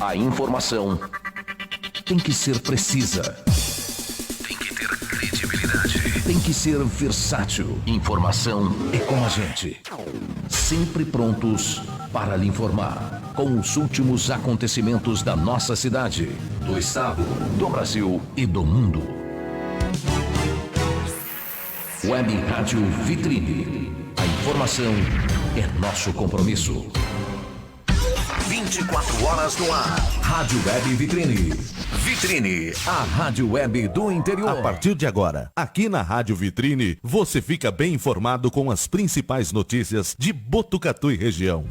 A informação tem que ser precisa. Tem que ter credibilidade. Tem que ser versátil. Informação é com a gente. Sempre prontos para lhe informar. Com os últimos acontecimentos da nossa cidade, do estado, do Brasil e do mundo. Web Rádio Vitrine. A informação é nosso compromisso. 24 horas no ar. Rádio Web Vitrine. Vitrine, a rádio web do interior. A partir de agora, aqui na Rádio Vitrine, você fica bem informado com as principais notícias de Botucatu e região.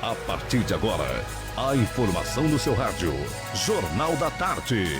A partir de agora, a informação no seu rádio. Jornal da Tarde.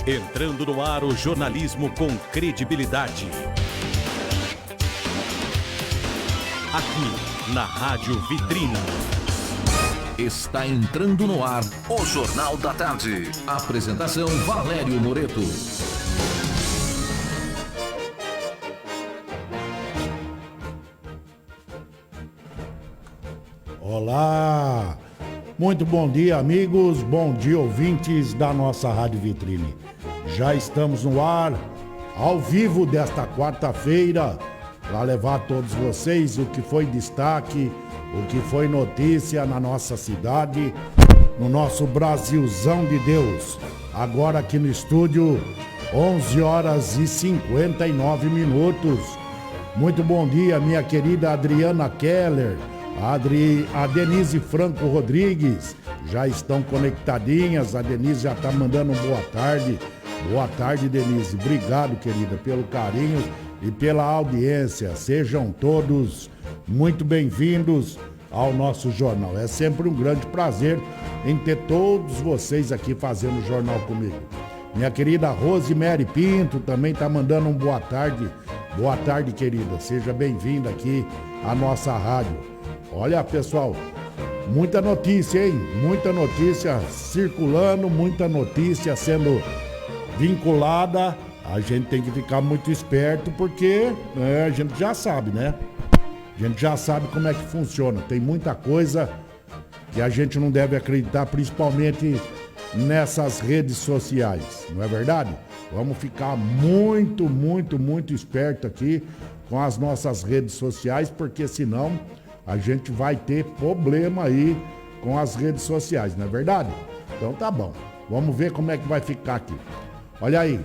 Entrando no ar o jornalismo com credibilidade. Aqui, na Rádio Vitrine. Está entrando no ar o Jornal da Tarde. Apresentação Valério Moreto. Olá! Muito bom dia, amigos. Bom dia, ouvintes da nossa Rádio Vitrine. Já estamos no ar, ao vivo desta quarta-feira, para levar a todos vocês o que foi destaque, o que foi notícia na nossa cidade, no nosso Brasilzão de Deus. Agora aqui no estúdio, 11 horas e 59 minutos. Muito bom dia, minha querida Adriana Keller, a Denise Franco Rodrigues, já estão conectadinhas. A Denise já está mandando um boa tarde. Boa tarde, Denise. Obrigado, querida, pelo carinho e pela audiência. Sejam todos muito bem-vindos ao nosso jornal. É sempre um grande prazer em ter todos vocês aqui fazendo o jornal comigo. Minha querida Rosemary Pinto também está mandando um boa tarde. Boa tarde, querida. Seja bem-vinda aqui à nossa rádio. Olha, pessoal, muita notícia, hein? Muita notícia circulando, muita notícia sendo vinculada. A gente tem que ficar muito esperto porque a gente já sabe, né? A gente já sabe como é que funciona. Tem muita coisa que a gente não deve acreditar, principalmente nessas redes sociais, não é verdade? Vamos ficar muito, muito, muito esperto aqui com as nossas redes sociais, porque senão a gente vai ter problema aí com as redes sociais, não é verdade? Então tá bom, vamos ver como é que vai ficar aqui. Olha aí,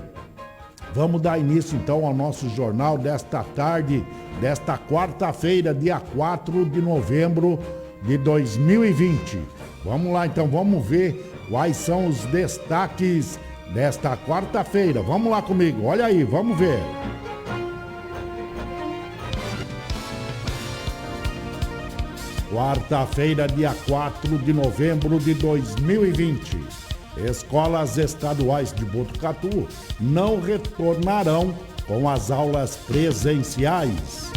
vamos dar início então ao nosso jornal desta tarde, desta quarta-feira, dia 4 de novembro de 2020. Vamos lá então, vamos ver quais são os destaques desta quarta-feira. Vamos lá comigo, olha aí, vamos ver. Quarta-feira, dia 4 de novembro de 2020. Escolas estaduais de Botucatu não retornarão com as aulas presenciais.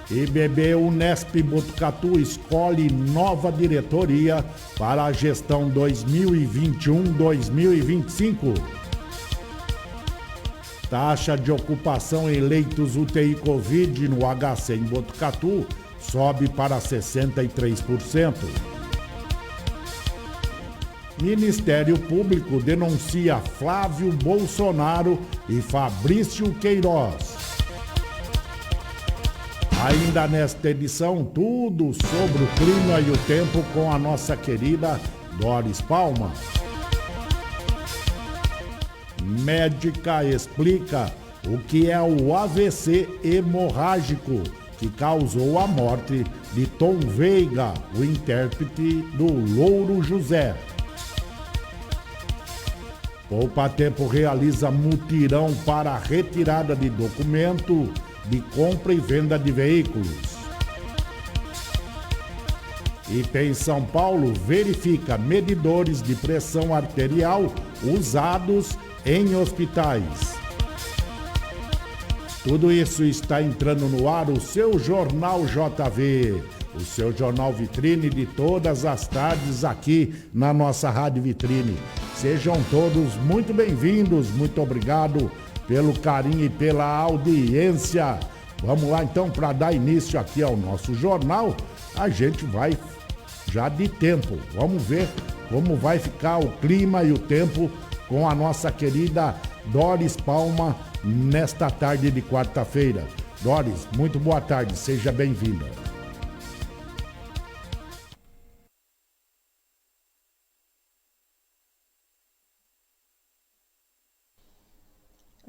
IBB Unesp Botucatu escolhe nova diretoria para a gestão 2021-2025. Taxa de ocupação em leitos UTI Covid no HC em Botucatu sobe para 63%. Ministério Público denuncia Flávio Bolsonaro e Fabrício Queiroz. Ainda nesta edição, tudo sobre o clima e o tempo com a nossa querida Doris Palma. médica explica o que é o AVC hemorrágico que causou a morte de Tom Veiga, o intérprete do Louro José. Poupa Tempo realiza mutirão para a retirada de documento de compra e venda de veículos. IP São Paulo verifica medidores de pressão arterial usados em hospitais. Tudo isso está entrando no ar, o seu Jornal JV, o seu jornal vitrine de todas as tardes aqui na nossa Rádio Vitrine. Sejam todos muito bem-vindos, muito obrigado pelo carinho e pela audiência. Vamos lá então para dar início aqui ao nosso jornal. A gente vai já de tempo. Vamos ver como vai ficar o clima e o tempo com a nossa querida Doris Palma nesta tarde de quarta-feira. Doris, muito boa tarde, seja bem-vinda.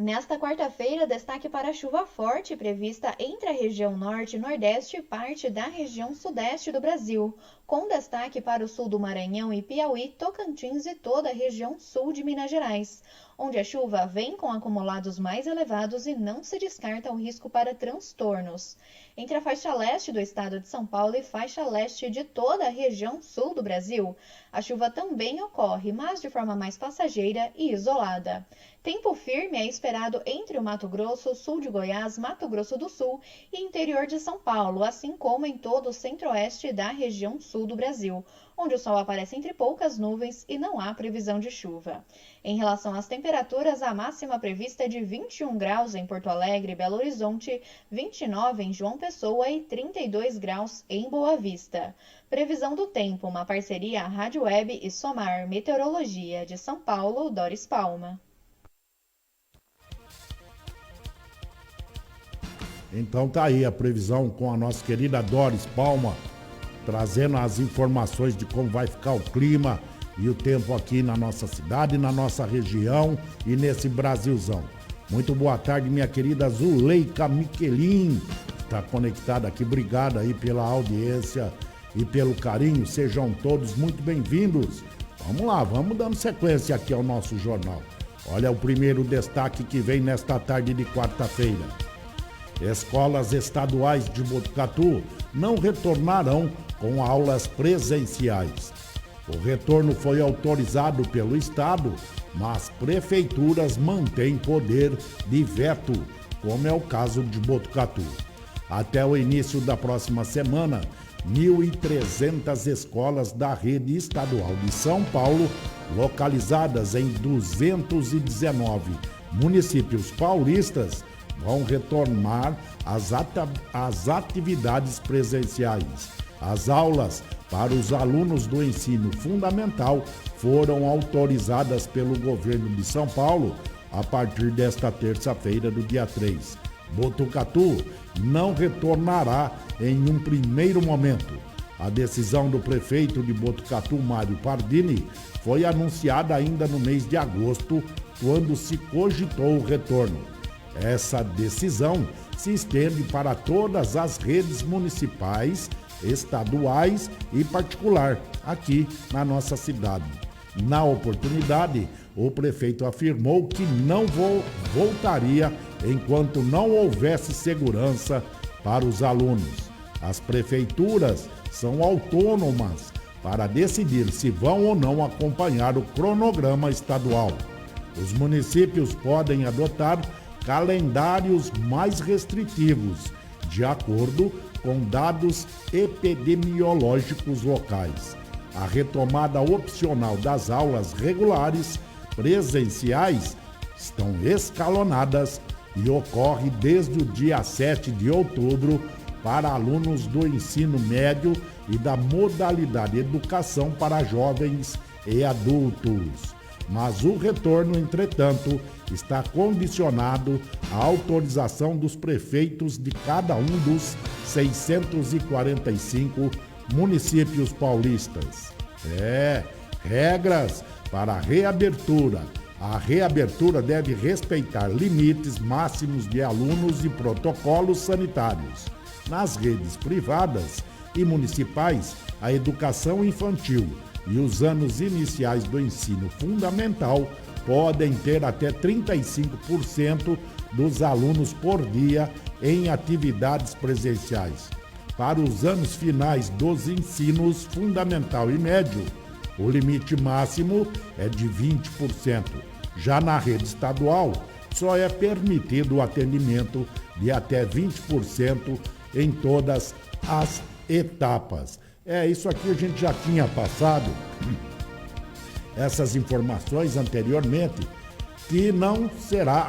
Nesta quarta-feira, destaque para a chuva forte prevista entre a região norte e nordeste e parte da região sudeste do Brasil, com destaque para o sul do Maranhão e Piauí, Tocantins e toda a região sul de Minas Gerais, onde a chuva vem com acumulados mais elevados e não se descarta o risco para transtornos. Entre a faixa leste do estado de São Paulo e faixa leste de toda a região sul do Brasil, a chuva também ocorre, mas de forma mais passageira e isolada. Tempo firme é esperado entre o Mato Grosso, sul de Goiás, Mato Grosso do Sul e interior de São Paulo, assim como em todo o centro-oeste da região sul do Brasil, onde o sol aparece entre poucas nuvens e não há previsão de chuva. Em relação às temperaturas, a máxima prevista é de 21 graus em Porto Alegre e Belo Horizonte, 29 em João Pessoa e 32 graus em Boa Vista. Previsão do tempo, uma parceria Rádio Web e Somar Meteorologia de São Paulo, Doris Palma. Então tá aí a previsão com a nossa querida Doris Palma, trazendo as informações de como vai ficar o clima e o tempo aqui na nossa cidade, na nossa região e nesse Brasilzão. Muito boa tarde, minha querida Zuleika Miquelin, está conectada aqui. Obrigado aí pela audiência e pelo carinho. Sejam todos muito bem-vindos. Vamos lá, vamos dando sequência aqui ao nosso jornal. Olha o primeiro destaque que vem nesta tarde de quarta-feira. Escolas estaduais de Botucatu não retornarão com aulas presenciais. O retorno foi autorizado pelo Estado, mas prefeituras mantêm poder de veto, como é o caso de Botucatu. Até o início da próxima semana, 1.300 escolas da rede estadual de São Paulo, localizadas em 219 municípios paulistas, vão retornar às atividades presenciais. As aulas para os alunos do ensino fundamental foram autorizadas pelo governo de São Paulo a partir desta terça-feira, do dia 3. Botucatu não retornará em um primeiro momento. A decisão do prefeito de Botucatu, Mário Pardini, foi anunciada ainda no mês de agosto, quando se cogitou o retorno. Essa decisão se estende para todas as redes municipais, estaduais e particular aqui na nossa cidade. Na oportunidade, o prefeito afirmou que não voltaria enquanto não houvesse segurança para os alunos. As prefeituras são autônomas para decidir se vão ou não acompanhar o cronograma estadual. Os municípios podem adotar calendários mais restritivos, de acordo com dados epidemiológicos locais. A retomada opcional das aulas regulares presenciais estão escalonadas e ocorre desde o dia 7 de outubro para alunos do ensino médio e da modalidade educação para jovens e adultos. Mas o retorno, entretanto, está condicionado à autorização dos prefeitos de cada um dos 645 municípios paulistas. Regras para a reabertura A reabertura deve respeitar limites máximos de alunos e protocolos sanitários. Nas redes privadas e municipais, a educação infantil e os anos iniciais do ensino fundamental podem ter até 35% dos alunos por dia em atividades presenciais. Para os anos finais dos ensinos fundamental e médio, o limite máximo é de 20%. Já na rede estadual, só é permitido o atendimento de até 20% em todas as etapas. Isso aqui a gente já tinha passado essas informações anteriormente, que não será,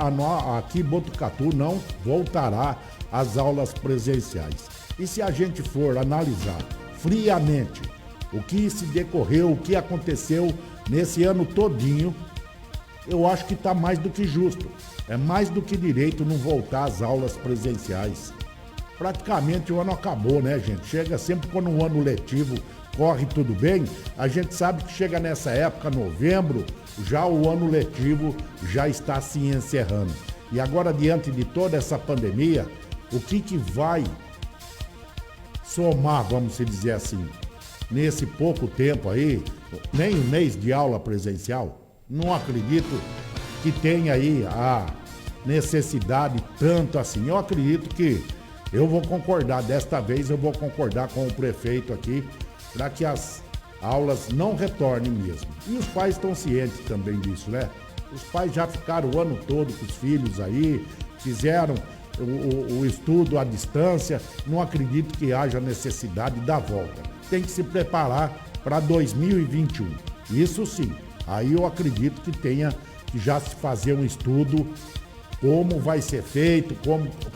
aqui Botucatu não voltará às aulas presenciais. E se a gente for analisar friamente o que se decorreu, o que aconteceu nesse ano todinho, eu acho que está mais do que justo. É mais do que direito não voltar às aulas presenciais. Praticamente o ano acabou, né, gente? Chega sempre quando o ano letivo corre tudo bem, a gente sabe que chega nessa época, novembro, já o ano letivo já está se encerrando. E agora, diante de toda essa pandemia, o que vai somar, vamos dizer assim, nesse pouco tempo aí, nem um mês de aula presencial? Não acredito que tenha aí a necessidade tanto assim. Eu acredito que eu vou concordar, desta vez eu vou concordar com o prefeito aqui, para que as aulas não retornem mesmo. E os pais estão cientes também disso, né? Os pais já ficaram o ano todo com os filhos aí, fizeram o estudo à distância, não acredito que haja necessidade da volta. Tem que se preparar para 2021. Isso sim, aí eu acredito que tenha que já se fazer um estudo como vai ser feito,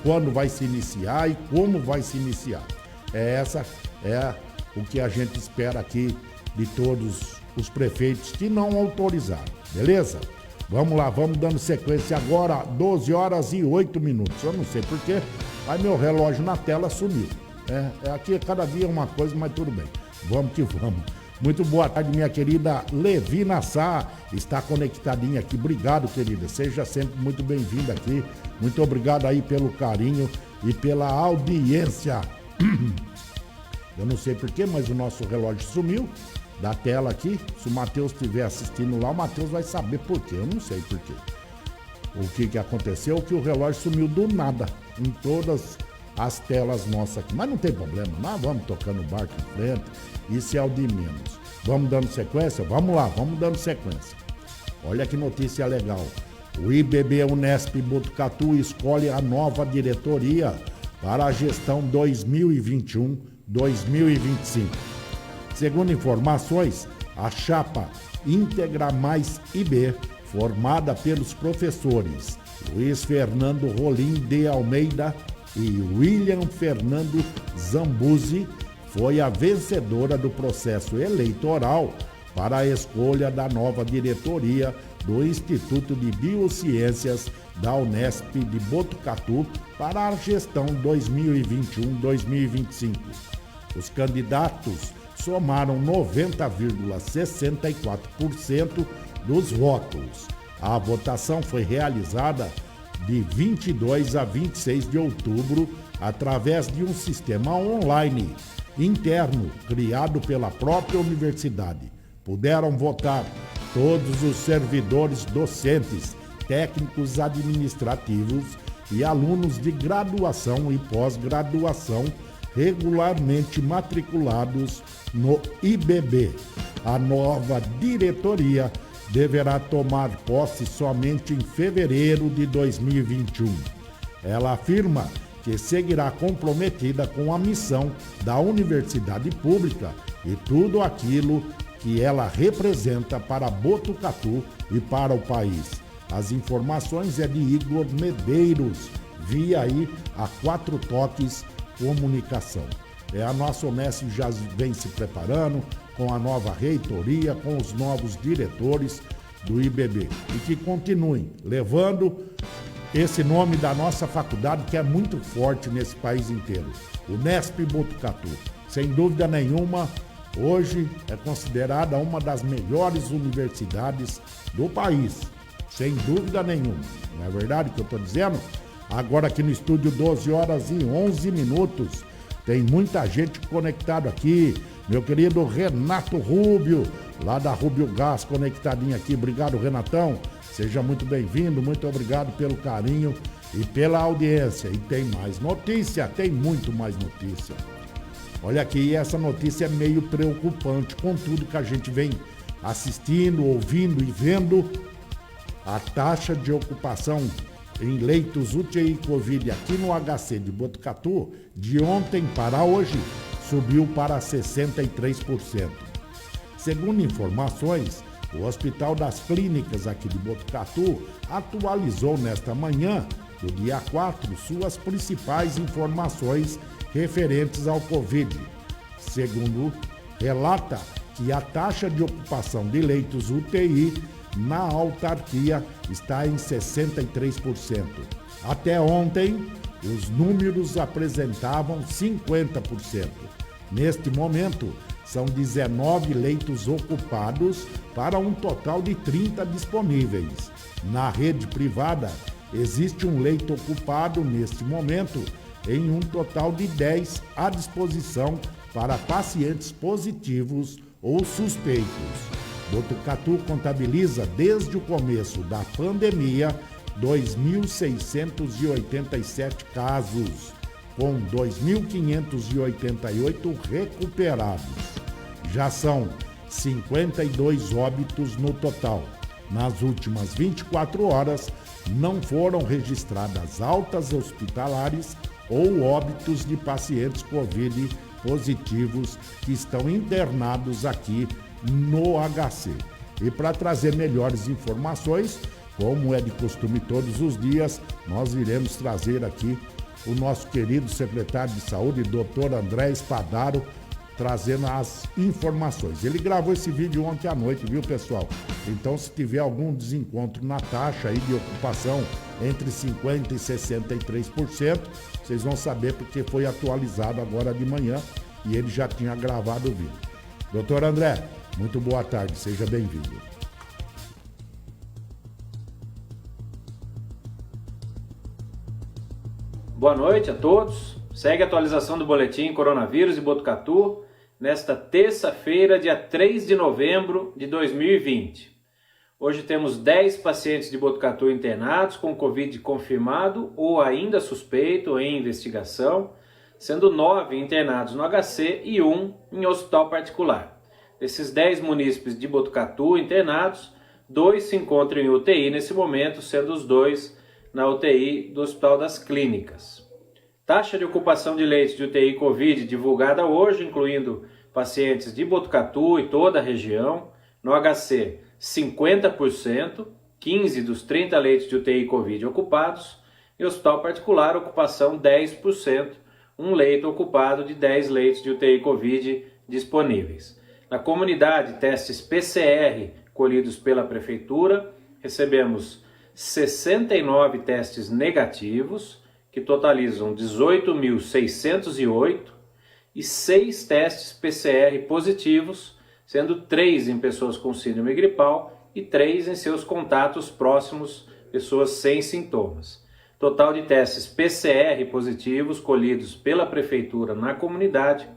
quando vai se iniciar e como vai se iniciar. Essa é o que a gente espera aqui de todos os prefeitos que não autorizaram, beleza? Vamos lá, vamos dando sequência agora, 12 horas e 8 minutos. Eu não sei porquê, mas meu relógio na tela sumiu. Aqui cada dia é uma coisa, mas tudo bem. Vamos que vamos. Muito boa tarde, minha querida Levina Sá, está conectadinha aqui. Obrigado, querida. Seja sempre muito bem-vinda aqui. Muito obrigado aí pelo carinho e pela audiência. Eu não sei porquê, mas o nosso relógio sumiu da tela aqui. Se o Matheus estiver assistindo lá, o Matheus vai saber por quê. Eu não sei por quê. O que aconteceu é que o relógio sumiu do nada em todas as telas nossas aqui. Mas não tem problema, nós vamos tocando o barco em frente. Isso é o de menos. Vamos dando sequência? Vamos lá, vamos dando sequência. Olha que notícia legal. O IBB Unesp Botucatu escolhe a nova diretoria para a gestão 2021-2025. Segundo informações, a chapa Integra Mais IB, formada pelos professores Luiz Fernando Rolim de Almeida e William Fernando Zambuzzi, foi a vencedora do processo eleitoral para a escolha da nova diretoria do Instituto de Biociências da Unesp de Botucatu para a gestão 2021-2025. Os candidatos somaram 90,64% dos votos. A votação foi realizada de 22 a 26 de outubro através de um sistema online interno criado pela própria universidade. Puderam votar todos os servidores docentes, técnicos administrativos e alunos de graduação e pós-graduação regularmente matriculados no IBB. A nova diretoria deverá tomar posse somente em fevereiro de 2021. Ela afirma que seguirá comprometida com a missão da universidade pública e tudo aquilo que ela representa para Botucatu e para o país. As informações é de Igor Medeiros, via aí a 4 Toques Comunicação. A nossa Unesp já vem se preparando com a nova reitoria, com os novos diretores do IBB e que continuem levando esse nome da nossa faculdade, que é muito forte nesse país inteiro. Unesp Botucatu, sem dúvida nenhuma, hoje é considerada uma das melhores universidades do país. sem dúvida nenhuma. Não é verdade o que eu estou dizendo? Agora aqui no estúdio, 12 horas e 11 minutos. Tem muita gente conectada aqui. Meu querido Renato Rubio, lá da Rubio Gás, conectadinho aqui. Obrigado, Renatão. Seja muito bem-vindo. Muito obrigado pelo carinho e pela audiência. E tem mais notícia, tem muito mais notícia. Olha aqui, essa notícia é meio preocupante com tudo que a gente vem assistindo, ouvindo e vendo. A taxa de ocupação em leitos UTI Covid aqui no HC de Botucatu, de ontem para hoje, subiu para 63%. Segundo informações, o Hospital das Clínicas aqui de Botucatu atualizou nesta manhã, do dia 4, suas principais informações referentes ao Covid. Segundo, relata que a taxa de ocupação de leitos UTI na autarquia está em 63%. Até ontem, os números apresentavam 50%. Neste momento, são 19 leitos ocupados para um total de 30 disponíveis. Na rede privada, existe um leito ocupado neste momento em um total de 10 à disposição para pacientes positivos ou suspeitos. Botucatu contabiliza desde o começo da pandemia 2.687 casos, com 2.588 recuperados. Já são 52 óbitos no total. Nas últimas 24 horas, não foram registradas altas hospitalares ou óbitos de pacientes Covid positivos que estão internados aqui no HC. E para trazer melhores informações, como é de costume todos os dias, nós iremos trazer aqui o nosso querido secretário de Saúde, Dr. André Spadaro, trazendo as informações. Ele gravou esse vídeo ontem à noite, viu, pessoal? Então, se tiver algum desencontro na taxa aí de ocupação entre 50% e 63%, vocês vão saber porque foi atualizado agora de manhã e ele já tinha gravado o vídeo. Doutor André, muito boa tarde, seja bem-vindo. Boa noite a todos. Segue a atualização do boletim Coronavírus de Botucatu nesta terça-feira, dia 3 de novembro de 2020. Hoje temos 10 pacientes de Botucatu internados com Covid confirmado ou ainda suspeito em investigação, sendo 9 internados no HC e 1 em hospital particular. Desses 10 munícipes de Botucatu internados, 2 se encontram em UTI nesse momento, sendo os 2 na UTI do Hospital das Clínicas. Taxa de ocupação de leitos de UTI Covid divulgada hoje, incluindo pacientes de Botucatu e toda a região. No HC, 50%, 15 dos 30 leitos de UTI Covid ocupados. Em hospital particular, ocupação 10%, um leito ocupado de 10 leitos de UTI Covid disponíveis. Na comunidade, testes PCR colhidos pela Prefeitura, recebemos 69 testes negativos, que totalizam 18.608, e 6 testes PCR positivos, sendo 3 em pessoas com síndrome gripal e 3 em seus contatos próximos, pessoas sem sintomas. Total de testes PCR positivos colhidos pela Prefeitura na comunidade,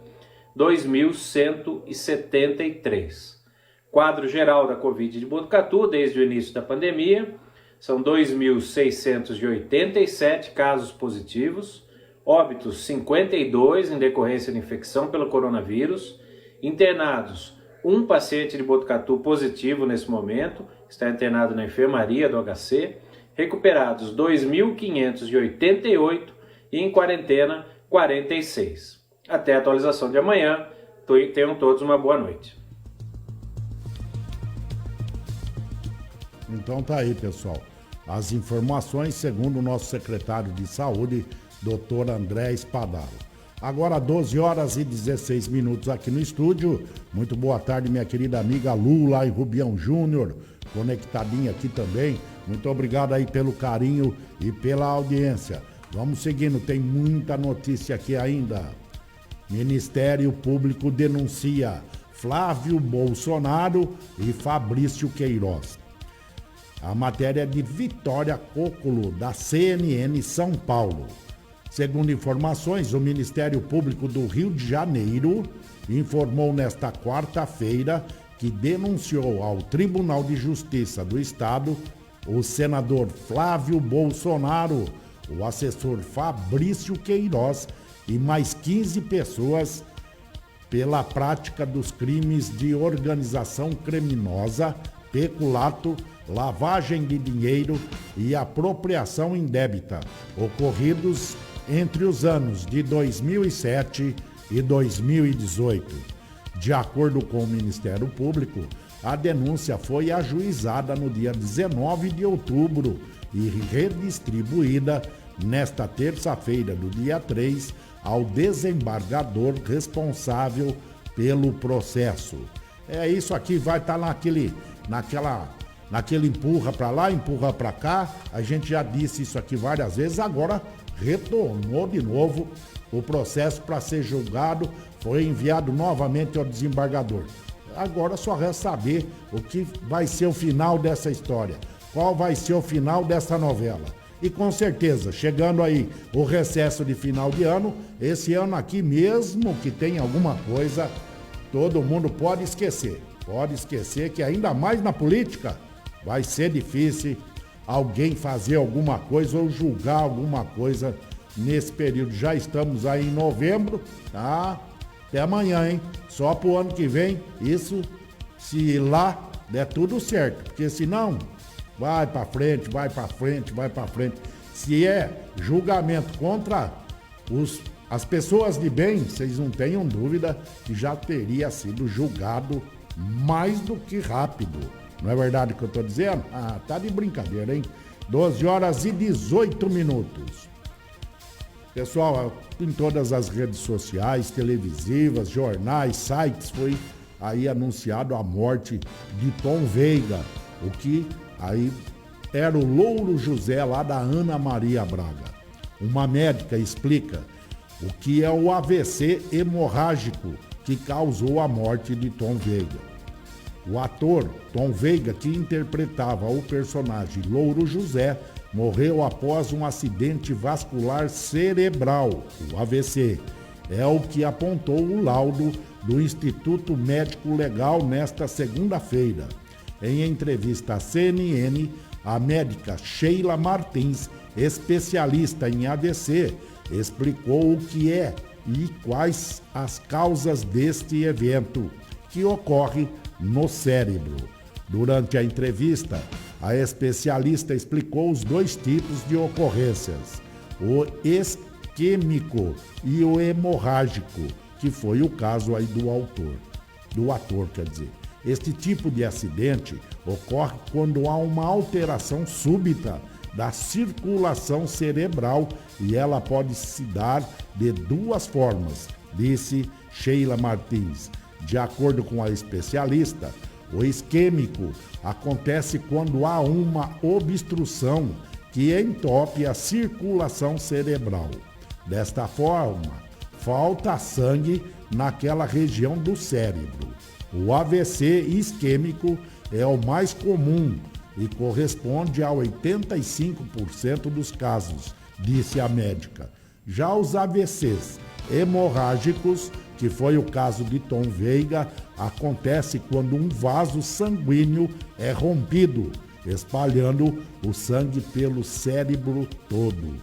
2.173. Quadro geral da Covid de Botucatu desde o início da pandemia, são 2.687 casos positivos, óbitos 52 em decorrência de infecção pelo coronavírus, internados, um paciente de Botucatu positivo nesse momento, está internado na enfermaria do HC, recuperados 2.588 e em quarentena 46. Até a atualização de amanhã, tenham todos uma boa noite. Então tá aí, pessoal. As informações segundo o nosso secretário de Saúde, Dr. André Spadaro. Agora 12 horas e 16 minutos aqui no estúdio. Muito boa tarde, minha querida amiga Lu, lá em Rubião Júnior, conectadinha aqui também. Muito obrigado aí pelo carinho e pela audiência. Vamos seguindo, tem muita notícia aqui ainda. Ministério Público denuncia Flávio Bolsonaro e Fabrício Queiroz. A matéria é de Vitória Cóculo, da CNN São Paulo. Segundo informações, o Ministério Público do Rio de Janeiro informou nesta quarta-feira que denunciou ao Tribunal de Justiça do Estado o senador Flávio Bolsonaro, o assessor Fabrício Queiroz e mais 15 pessoas pela prática dos crimes de organização criminosa, peculato, lavagem de dinheiro e apropriação indébita, ocorridos entre os anos de 2007 e 2018. De acordo com o Ministério Público, a denúncia foi ajuizada no dia 19 de outubro e redistribuída nesta terça-feira, do dia 3, ao desembargador responsável pelo processo. É isso aqui, vai estar naquele empurra para lá, empurra para cá. A gente já disse isso aqui várias vezes, agora retornou de novo o processo para ser julgado, foi enviado novamente ao desembargador. Agora só resta saber o que vai ser o final dessa história, qual vai ser o final dessa novela. E com certeza, chegando aí o recesso de final de ano, esse ano aqui, mesmo que tenha alguma coisa, todo mundo pode esquecer. Pode esquecer que ainda mais na política vai ser difícil alguém fazer alguma coisa ou julgar alguma coisa nesse período. Já estamos aí em novembro, tá? Até amanhã, hein? Só pro ano que vem, isso se lá der tudo certo, porque senão vai pra frente, vai pra frente, vai pra frente. Se é julgamento contra as pessoas de bem, vocês não tenham dúvida que já teria sido julgado mais do que rápido. Não é verdade o que eu tô dizendo? Ah, tá de brincadeira, hein? 12 horas e 18 minutos. Pessoal, em todas as redes sociais, televisivas, jornais, sites, foi aí anunciado a morte de Tom Veiga, o que aí era o Louro José lá da Ana Maria Braga. Uma médica explica o que é o AVC hemorrágico que causou a morte de Tom Veiga. O ator Tom Veiga, que interpretava o personagem Louro José, morreu após um acidente vascular cerebral, o AVC. É o que apontou o laudo do Instituto Médico Legal nesta segunda-feira. Em entrevista à CNN, a médica Sheila Martins, especialista em AVC, explicou o que é e quais as causas deste evento, que ocorre no cérebro. Durante a entrevista, a especialista explicou os dois tipos de ocorrências, o isquêmico e o hemorrágico, que foi o caso aí do ator. Este tipo de acidente ocorre quando há uma alteração súbita da circulação cerebral e ela pode se dar de duas formas, disse Sheila Martins. De acordo com a especialista, o isquêmico acontece quando há uma obstrução que entope a circulação cerebral. Desta forma, falta sangue naquela região do cérebro. O AVC isquêmico é o mais comum e corresponde a 85% dos casos, disse a médica. Já os AVCs hemorrágicos, que foi o caso de Tom Veiga, acontece quando um vaso sanguíneo é rompido, espalhando o sangue pelo cérebro todo.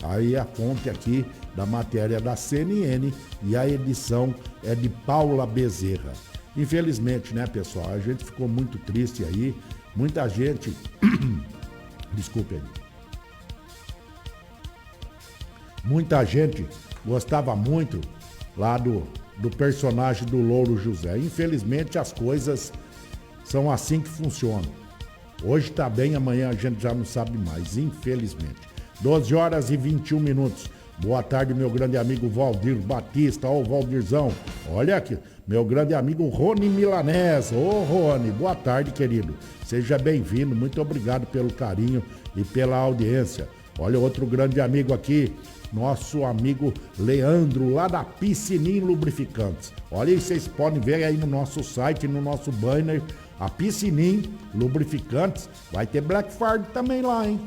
Aí a fonte aqui da matéria da CNN e a edição é de Paula Bezerra. Infelizmente, né, pessoal, a gente ficou muito triste aí, muita gente... Desculpe aí. Muita gente gostava muito lá do personagem do Louro José. Infelizmente, as coisas são assim que funcionam. Hoje tá bem, amanhã a gente já não sabe mais, infelizmente. 12 horas e 21 minutos. Boa tarde, meu grande amigo Valdir Batista. Ô, Valdirzão, olha aqui, meu grande amigo Rony Milanés. Ô, Rony, boa tarde, querido. Seja bem-vindo, muito obrigado pelo carinho e pela audiência. Olha, outro grande amigo aqui, nosso amigo Leandro, lá da Piscininho Lubrificantes. Olha aí, vocês podem ver aí no nosso site, no nosso banner, A Piscinim Lubrificantes vai ter Black Friday também lá, hein?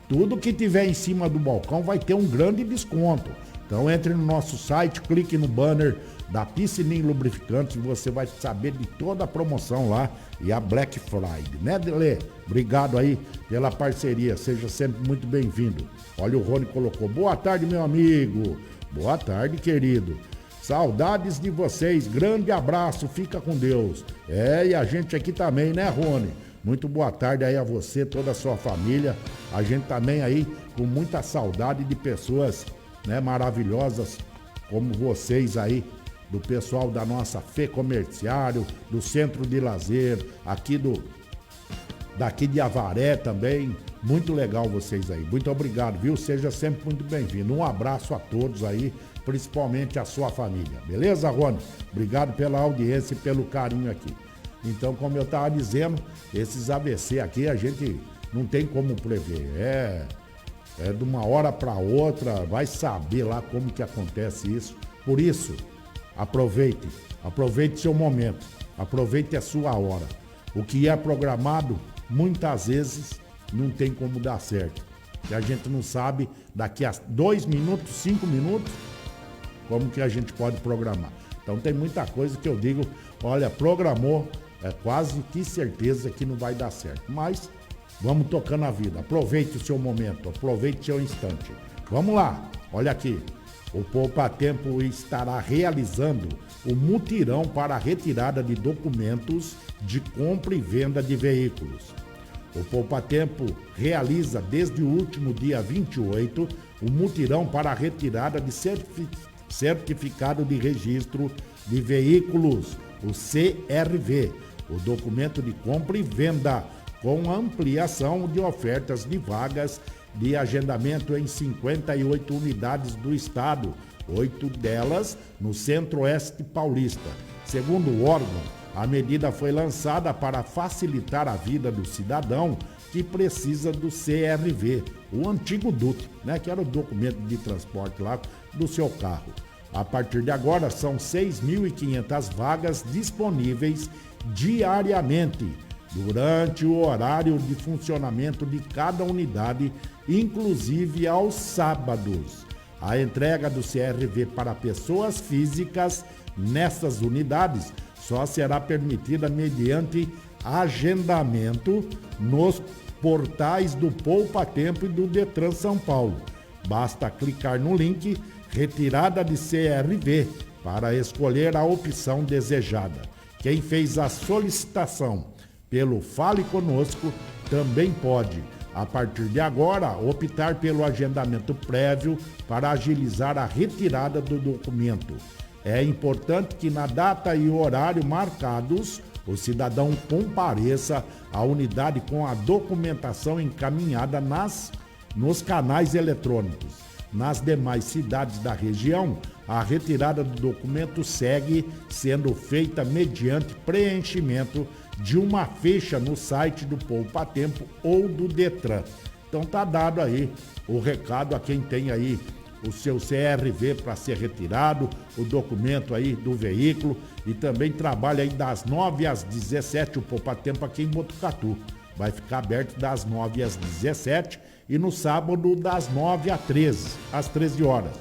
Tudo que tiver em cima do balcão vai ter um grande desconto. Então entre no nosso site, clique no banner da Piscinim Lubrificantes e você vai saber de toda a promoção lá e a Black Friday, né, Dele? Obrigado aí pela parceria, seja sempre muito bem-vindo. Olha, o Rony colocou, boa tarde, meu amigo. Boa tarde, querido. Saudades de vocês, grande abraço, fica com Deus. E a gente aqui também, né, Rony? Muito boa tarde aí a você, toda a sua família. A gente também aí com muita saudade de pessoas, né, maravilhosas como vocês aí, do pessoal da nossa Fê Comerciário, do Centro de Lazer, daqui de Avaré também. Muito legal vocês aí. Muito obrigado, viu? Seja sempre muito bem-vindo. Um abraço a todos aí, principalmente a sua família. Beleza, Rony? Obrigado pela audiência e pelo carinho aqui. Então, como eu estava dizendo, esses AVC aqui a gente não tem como prever. É de uma hora para outra, vai saber lá como que acontece isso. Por isso, aproveite seu momento, aproveite a sua hora. O que é programado, muitas vezes, não tem como dar certo. E a gente não sabe, daqui a 2 minutos, 5 minutos, como que a gente pode programar. Então tem muita coisa que eu digo, olha, programou, é quase que certeza que não vai dar certo. Mas vamos tocando a vida, aproveite o seu momento, aproveite o seu instante. Vamos lá, olha aqui, o Poupa Tempo estará realizando o mutirão para a retirada de documentos de compra e venda de veículos. O Poupa Tempo realiza desde o último dia 28 o mutirão para a retirada de certificado de registro de veículos, o CRV, o documento de compra e venda, com ampliação de ofertas de vagas de agendamento em 58 unidades do estado, 8 delas no Centro-Oeste Paulista. Segundo o órgão, a medida foi lançada para facilitar a vida do cidadão que precisa do CRV, o antigo DUT, né, que era o documento de transporte lá do seu carro. A partir de agora, são 6.500 vagas disponíveis diariamente, durante o horário de funcionamento de cada unidade, inclusive aos sábados. A entrega do CRV para pessoas físicas nessas unidades só será permitida mediante agendamento nos portais do Poupa Tempo e do Detran São Paulo. Basta clicar no link Retirada de CRV para escolher a opção desejada. Quem fez a solicitação pelo Fale Conosco também pode, a partir de agora, optar pelo agendamento prévio para agilizar a retirada do documento. É importante que na data e horário marcados, o cidadão compareça à unidade com a documentação encaminhada nos canais eletrônicos. Nas demais cidades da região, a retirada do documento segue sendo feita mediante preenchimento de uma ficha no site do Poupa Tempo ou do Detran. Então tá dado aí o recado a quem tem aí o seu CRV para ser retirado, o documento aí do veículo, e também trabalha aí das 9 às 17 o Poupa Tempo aqui em Botucatu. Vai ficar aberto das 9 às 17 e no sábado das 9 às 13 horas.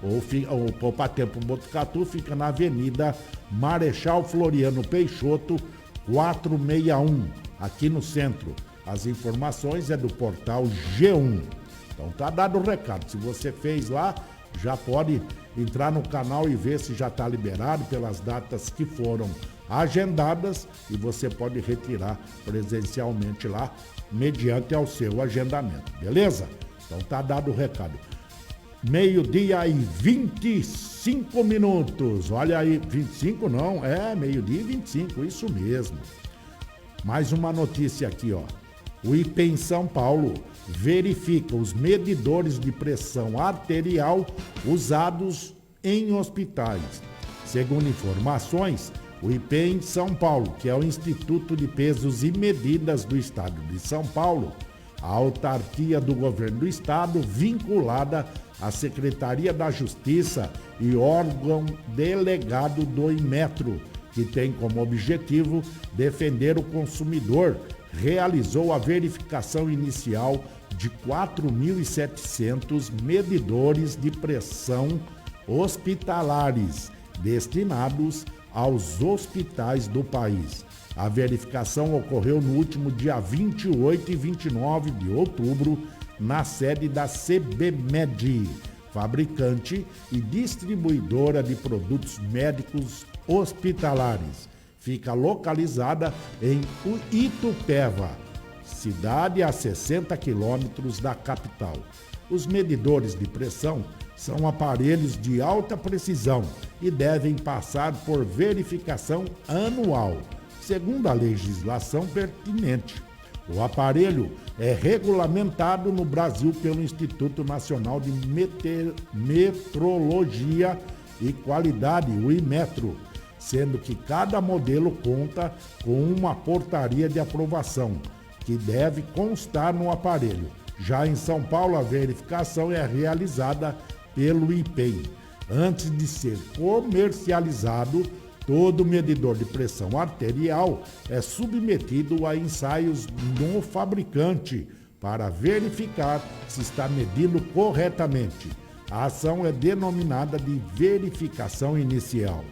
O Poupa Tempo Botucatu fica na Avenida Marechal Floriano Peixoto, 461, aqui no centro. As informações é do portal G1. Então tá dado o recado. Se você fez lá, já pode entrar no canal e ver se já está liberado pelas datas que foram agendadas e você pode retirar presencialmente lá, mediante ao seu agendamento, beleza? Então tá dado o recado. 12h e 25 minutos. Olha aí, 25 não, meio-dia e 25, isso mesmo. Mais uma notícia aqui, ó. O IPEM São Paulo verifica os medidores de pressão arterial usados em hospitais. Segundo informações, o IPEM São Paulo, que é o Instituto de Pesos e Medidas do Estado de São Paulo, a autarquia do governo do estado vinculada à Secretaria da Justiça e órgão delegado do Inmetro, que tem como objetivo defender o consumidor, realizou a verificação inicial de 4.700 medidores de pressão hospitalares destinados aos hospitais do país. A verificação ocorreu no último dia 28 e 29 de outubro na sede da CBMed, fabricante e distribuidora de produtos médicos hospitalares. Fica localizada em Itupeva, cidade a 60 quilômetros da capital. Os medidores de pressão são aparelhos de alta precisão e devem passar por verificação anual, segundo a legislação pertinente. O aparelho é regulamentado no Brasil pelo Instituto Nacional de Metrologia e Qualidade, o Inmetro, sendo que cada modelo conta com uma portaria de aprovação, que deve constar no aparelho. Já em São Paulo, a verificação é realizada pelo IPEM. Antes de ser comercializado, todo medidor de pressão arterial é submetido a ensaios no fabricante para verificar se está medindo corretamente. A ação é denominada de verificação inicial.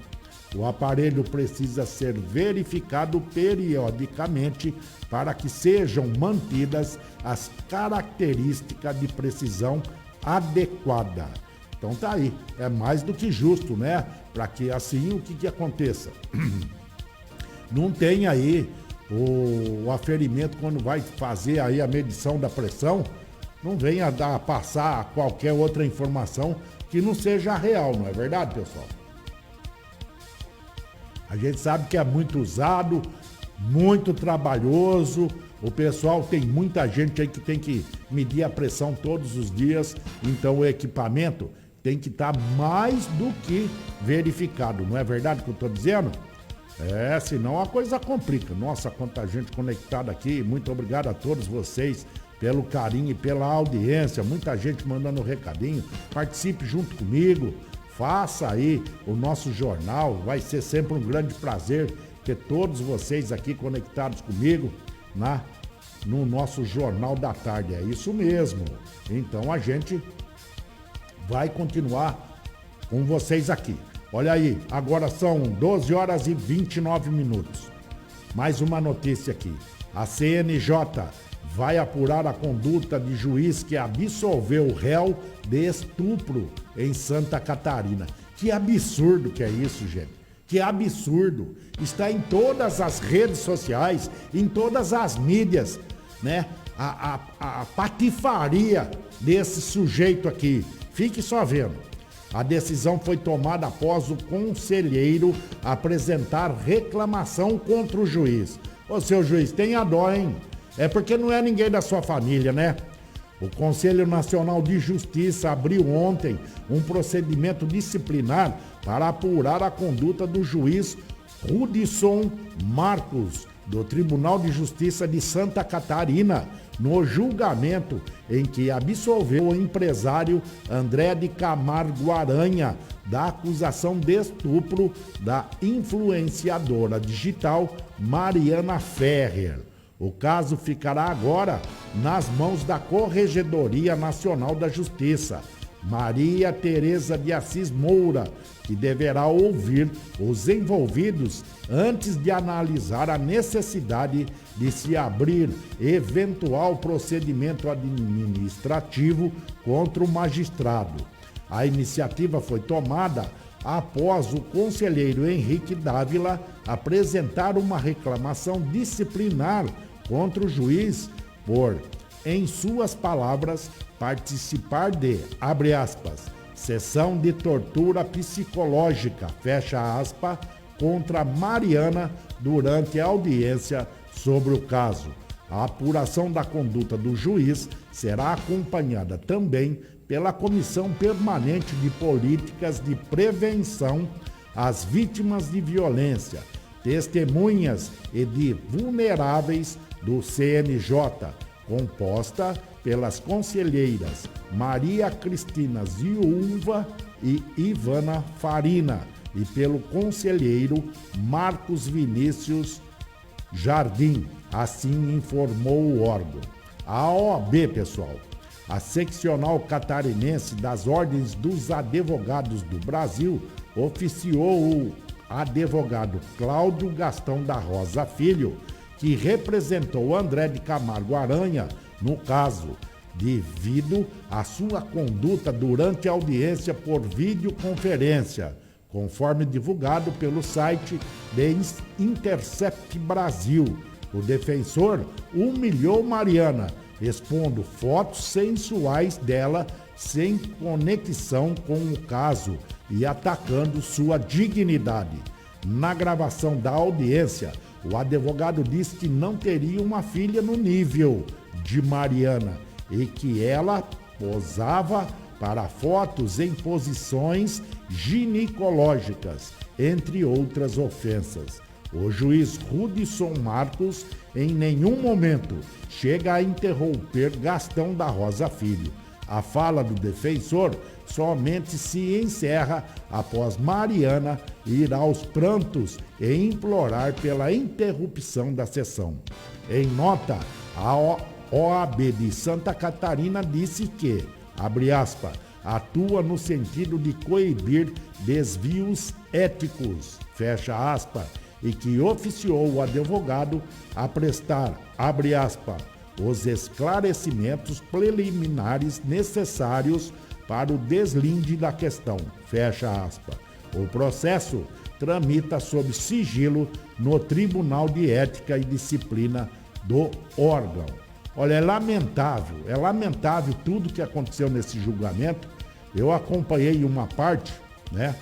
O aparelho precisa ser verificado periodicamente para que sejam mantidas as características de precisão adequada. Então tá aí, é mais do que justo, né? Para que assim o que aconteça? Não tem aí o aferimento quando vai fazer aí a medição da pressão, não venha passar qualquer outra informação que não seja real, não é verdade, pessoal? A gente sabe que é muito usado, muito trabalhoso. O pessoal, tem muita gente aí que tem que medir a pressão todos os dias. Então o equipamento tem que estar mais do que verificado. Não é verdade que eu estou dizendo? Senão a coisa complica. Nossa, quanta gente conectada aqui. Muito obrigado a todos vocês pelo carinho e pela audiência. Muita gente mandando um recadinho. Participe junto comigo. Faça aí o nosso jornal, vai ser sempre um grande prazer ter todos vocês aqui conectados comigo no nosso Jornal da Tarde. É isso mesmo. Então a gente vai continuar com vocês aqui. Olha aí, agora são 12 horas e 29 minutos. Mais uma notícia aqui. A CNJ vai apurar a conduta de juiz que absolveu o réu de estupro em Santa Catarina. Que absurdo que é isso, gente. Que absurdo. Está em todas as redes sociais, em todas as mídias, né? A patifaria desse sujeito aqui. Fique só vendo. A decisão foi tomada após o conselheiro apresentar reclamação contra o juiz. Ô, seu juiz, tenha dó, hein? É porque não é ninguém da sua família, né? O Conselho Nacional de Justiça abriu ontem um procedimento disciplinar para apurar a conduta do juiz Rudisson Marcos, do Tribunal de Justiça de Santa Catarina, no julgamento em que absolveu o empresário André de Camargo Aranha da acusação de estupro da influenciadora digital Mariana Ferrer. O caso ficará agora nas mãos da Corregedoria Nacional da Justiça, Maria Tereza de Assis Moura, que deverá ouvir os envolvidos antes de analisar a necessidade de se abrir eventual procedimento administrativo contra o magistrado. A iniciativa foi tomada após o conselheiro Henrique Dávila apresentar uma reclamação disciplinar contra o juiz por, em suas palavras, participar de, abre aspas, sessão de tortura psicológica, fecha aspas, contra Mariana durante a audiência sobre o caso. A apuração da conduta do juiz será acompanhada também pela Comissão Permanente de Políticas de Prevenção às Vítimas de Violência, Testemunhas e de Vulneráveis do CNJ, composta pelas conselheiras Maria Cristina Ziúva e Ivana Farina, e pelo conselheiro Marcos Vinícius Jardim, assim informou o órgão. A OAB, pessoal, a seccional catarinense das Ordens dos Advogados do Brasil, oficiou o advogado Cláudio Gastão da Rosa Filho, que representou André de Camargo Aranha no caso, devido à sua conduta durante a audiência por videoconferência, conforme divulgado pelo site The Intercept Brasil. O defensor humilhou Mariana, expondo fotos sensuais dela sem conexão com o caso e atacando sua dignidade. Na gravação da audiência, o advogado disse que não teria uma filha no nível de Mariana e que ela posava para fotos em posições ginecológicas, entre outras ofensas. O juiz Rudson Marcos em nenhum momento chega a interromper Gastão da Rosa Filho. A fala do defensor somente se encerra após Mariana ir aos prantos e implorar pela interrupção da sessão. Em nota, a OAB de Santa Catarina disse que, abre aspas, atua no sentido de coibir desvios éticos, fecha aspas, e que oficiou o advogado a prestar, abre aspas, os esclarecimentos preliminares necessários para o deslinde da questão, fecha aspas. O processo tramita sob sigilo no Tribunal de Ética e Disciplina do órgão. Olha, é lamentável tudo que aconteceu nesse julgamento. Eu acompanhei uma parte, né?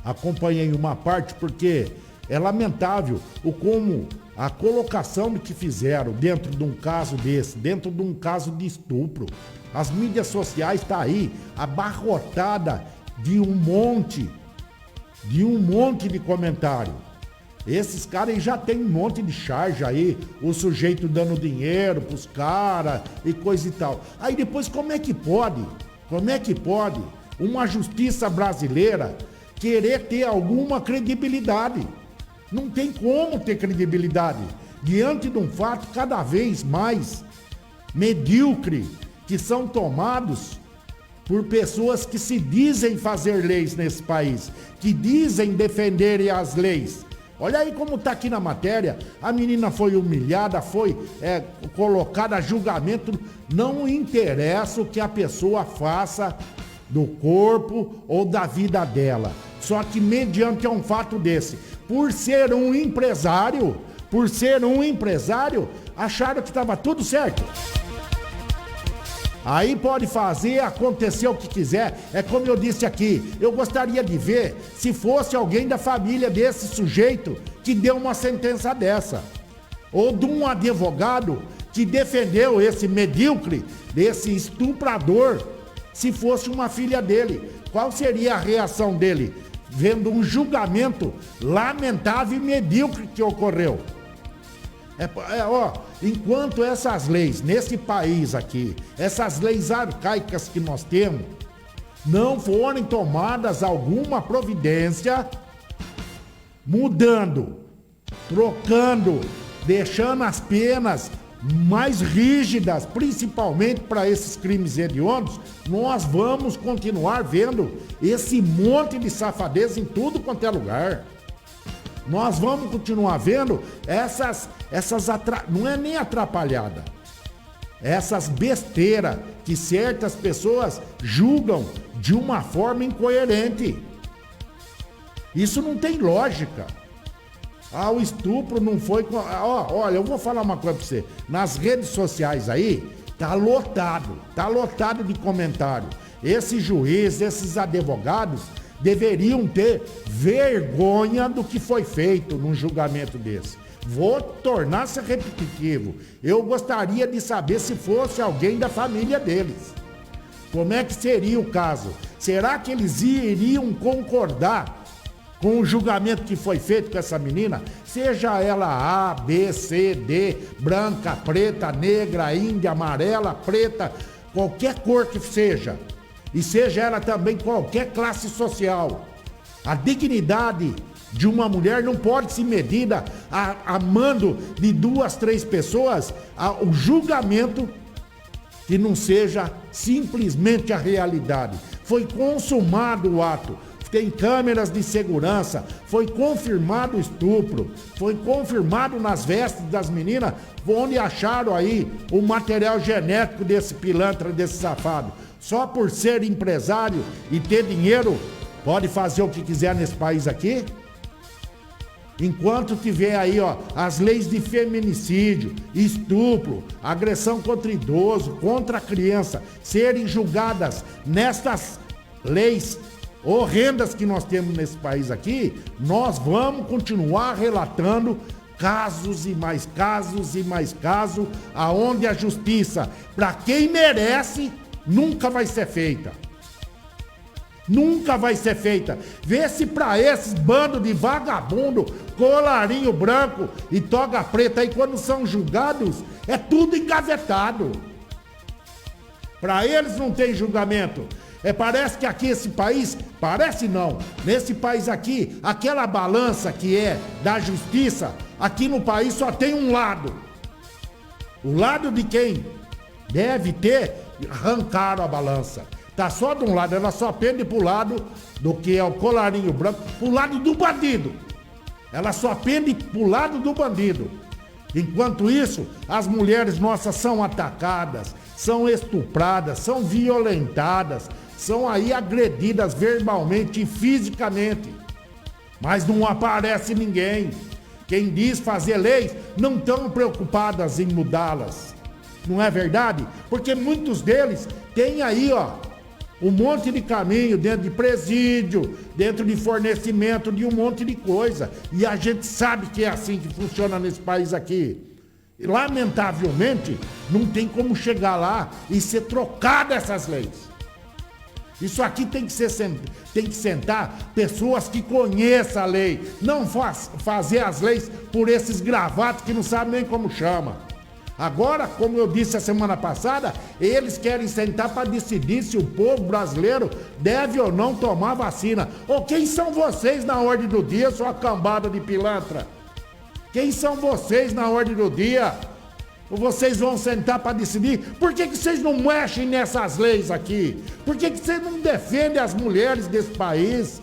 Acompanhei uma parte porque é lamentável o como a colocação que fizeram dentro de um caso desse, dentro de um caso de estupro. As mídias sociais estão aí abarrotada de um monte de comentário. Esses caras aí já tem um monte de charge aí, o sujeito dando dinheiro pros caras e coisa e tal. Aí depois como é que pode uma justiça brasileira querer ter alguma credibilidade? Não tem como ter credibilidade diante de um fato cada vez mais medíocre que são tomados por pessoas que se dizem fazer leis nesse país, que dizem defenderem as leis. Olha aí como está aqui na matéria, a menina foi humilhada, foi colocada a julgamento, não interessa o que a pessoa faça do corpo ou da vida dela. Só que mediante um fato desse, por ser um empresário, acharam que estava tudo certo. Aí pode fazer, acontecer o que quiser. É como eu disse aqui, eu gostaria de ver se fosse alguém da família desse sujeito que deu uma sentença dessa. Ou de um advogado que defendeu esse medíocre, desse estuprador, se fosse uma filha dele. Qual seria a reação dele? Vendo um julgamento lamentável e medíocre que ocorreu. Enquanto essas leis, nesse país aqui, essas leis arcaicas que nós temos, não forem tomadas alguma providência, mudando, trocando, deixando as penas mais rígidas, principalmente para esses crimes hediondos, nós vamos continuar vendo esse monte de safadeza em tudo quanto é lugar. Nós vamos continuar vendo não é nem atrapalhada, essas besteiras que certas pessoas julgam de uma forma incoerente. Isso não tem lógica. O estupro não foi... Olha, eu vou falar uma coisa pra você. Nas redes sociais aí, tá lotado de comentário. Esse juiz, esses advogados deveriam ter vergonha do que foi feito num julgamento desse. Vou tornar-se repetitivo. Eu gostaria de saber se fosse alguém da família deles. Como é que seria o caso? Será que eles iriam concordar com o julgamento que foi feito com essa menina? Seja ela A, B, C, D, branca, preta, negra, índia, amarela, preta, qualquer cor que seja. E seja ela também qualquer classe social. A dignidade de uma mulher não pode ser medida a mando de 2, 3 pessoas, o julgamento que não seja simplesmente a realidade. Foi consumado o ato, tem câmeras de segurança, foi confirmado o estupro, foi confirmado nas vestes das meninas, onde acharam aí o material genético desse pilantra, desse safado. Só por ser empresário e ter dinheiro, pode fazer o que quiser nesse país aqui? Enquanto tiver aí, ó, as leis de feminicídio, estupro, agressão contra idoso, contra a criança, serem julgadas nestas leis horrendas que nós temos nesse país aqui, nós vamos continuar relatando casos e mais casos e mais casos, aonde a justiça, para quem merece, nunca vai ser feita. Nunca vai ser feita. Vê se para esses bandos de vagabundo, colarinho branco e toga preta aí, quando são julgados, é tudo engavetado. Para eles não tem julgamento. Parece que aqui esse país, parece não, nesse país aqui, aquela balança que é da justiça, aqui no país só tem um lado. O lado de quem deve ter, arrancaram a balança. Tá só de um lado, ela só pende pro lado do que é o colarinho branco, pro lado do bandido. Ela só pende pro lado do bandido. Enquanto isso, as mulheres nossas são atacadas, são estupradas, são violentadas, são aí agredidas verbalmente e fisicamente. Mas não aparece ninguém. Quem diz fazer leis não estão preocupadas em mudá-las. Não é verdade? Porque muitos deles têm aí, ó, um monte de caminho dentro de presídio, dentro de fornecimento de um monte de coisa. E a gente sabe que é assim que funciona nesse país aqui. E, lamentavelmente, não tem como chegar lá e ser trocada essas leis. Isso aqui tem que sentar pessoas que conheçam a lei. Não fazer as leis por esses gravatos que não sabem nem como chama. Agora, como eu disse a semana passada, eles querem sentar para decidir se o povo brasileiro deve ou não tomar vacina. Ou quem são vocês na ordem do dia, sua cambada de pilantra? Quem são vocês na ordem do dia? Ou vocês vão sentar para decidir? Por que vocês não mexem nessas leis aqui? Por que vocês não defendem as mulheres desse país?